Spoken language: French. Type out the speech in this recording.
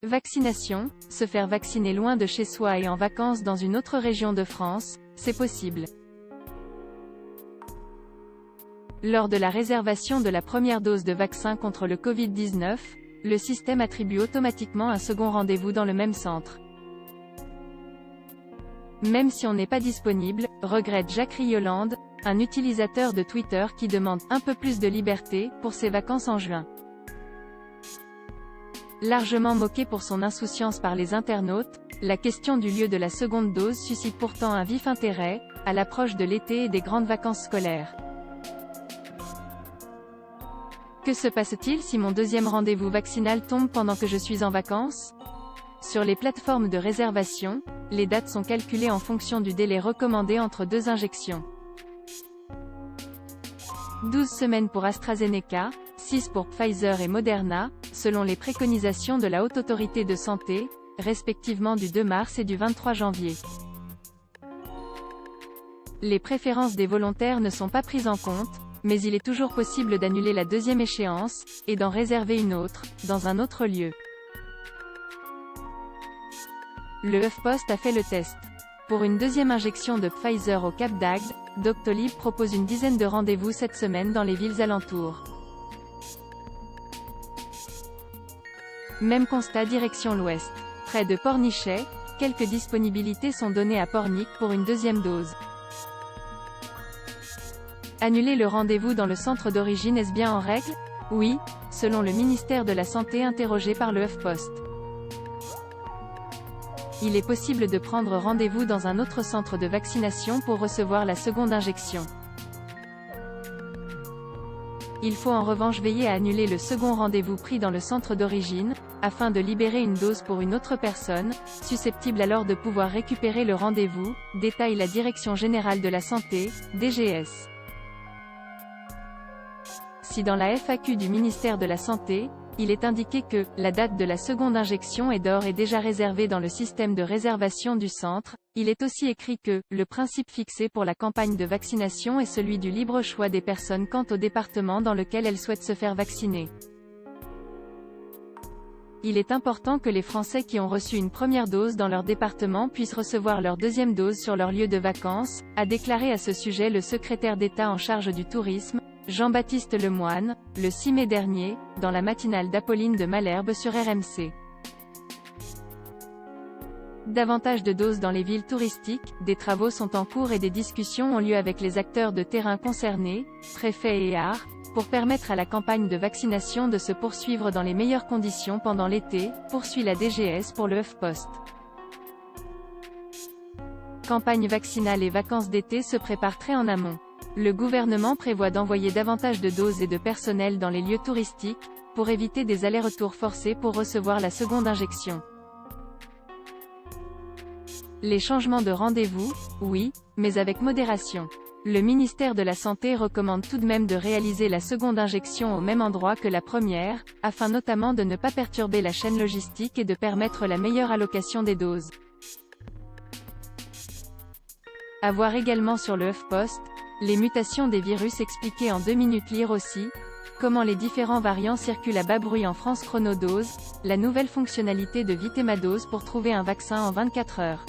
Vaccination, se faire vacciner loin de chez soi et en vacances dans une autre région de France, c'est possible. Lors de la réservation de la première dose de vaccin contre le Covid-19, le système attribue automatiquement un second rendez-vous dans le même centre. Même si on n'est pas disponible, regrette Jacques Riolande, un utilisateur de Twitter qui demande un peu plus de liberté pour ses vacances en juin. Largement moqué pour son insouciance par les internautes, la question du lieu de la seconde dose suscite pourtant un vif intérêt, à l'approche de l'été et des grandes vacances scolaires. Que se passe-t-il si mon deuxième rendez-vous vaccinal tombe pendant que je suis en vacances? Sur les plateformes de réservation, les dates sont calculées en fonction du délai recommandé entre deux injections. 12 semaines pour AstraZeneca, 6 pour Pfizer et Moderna, selon les préconisations de la Haute Autorité de Santé, respectivement du 2 mars et du 23 janvier. Les préférences des volontaires ne sont pas prises en compte, mais il est toujours possible d'annuler la deuxième échéance, et d'en réserver une autre, dans un autre lieu. Le HuffPost a fait le test. Pour une deuxième injection de Pfizer au Cap d'Agde, Doctolib propose une dizaine de rendez-vous cette semaine dans les villes alentours. Même constat direction l'ouest. Près de Pornichet, quelques disponibilités sont données à Pornic pour une deuxième dose. Annuler le rendez-vous dans le centre d'origine est-ce bien en règle? Oui, selon le ministère de la Santé interrogé par le HuffPost. Il est possible de prendre rendez-vous dans un autre centre de vaccination pour recevoir la seconde injection. Il faut en revanche veiller à annuler le second rendez-vous pris dans le centre d'origine, afin de libérer une dose pour une autre personne, susceptible alors de pouvoir récupérer le rendez-vous, détaille la Direction Générale de la Santé, DGS. Si dans la FAQ du ministère de la Santé, il est indiqué que la date de la seconde injection est d'ores et déjà réservée dans le système de réservation du centre, il est aussi écrit que le principe fixé pour la campagne de vaccination est celui du libre choix des personnes quant au département dans lequel elles souhaitent se faire vacciner. Il est important que les Français qui ont reçu une première dose dans leur département puissent recevoir leur deuxième dose sur leur lieu de vacances, a déclaré à ce sujet le secrétaire d'État en charge du tourisme, Jean-Baptiste Lemoyne, le 6 mai dernier, dans la matinale d'Apolline de Malherbe sur RMC. Davantage de doses dans les villes touristiques, des travaux sont en cours et des discussions ont lieu avec les acteurs de terrain concernés, préfets et ARS, pour permettre à la campagne de vaccination de se poursuivre dans les meilleures conditions pendant l'été, poursuit la DGS pour le HuffPost. Campagne vaccinale et vacances d'été se préparent très en amont. Le gouvernement prévoit d'envoyer davantage de doses et de personnel dans les lieux touristiques, pour éviter des allers-retours forcés pour recevoir la seconde injection. Les changements de rendez-vous, oui, mais avec modération. Le ministère de la Santé recommande tout de même de réaliser la seconde injection au même endroit que la première, afin notamment de ne pas perturber la chaîne logistique et de permettre la meilleure allocation des doses. À voir également sur le HuffPost, les mutations des virus expliquées en 2 minutes lire aussi, comment les différents variants circulent à bas bruit en France chronodose, la nouvelle fonctionnalité de Vitémadose pour trouver un vaccin en 24 heures.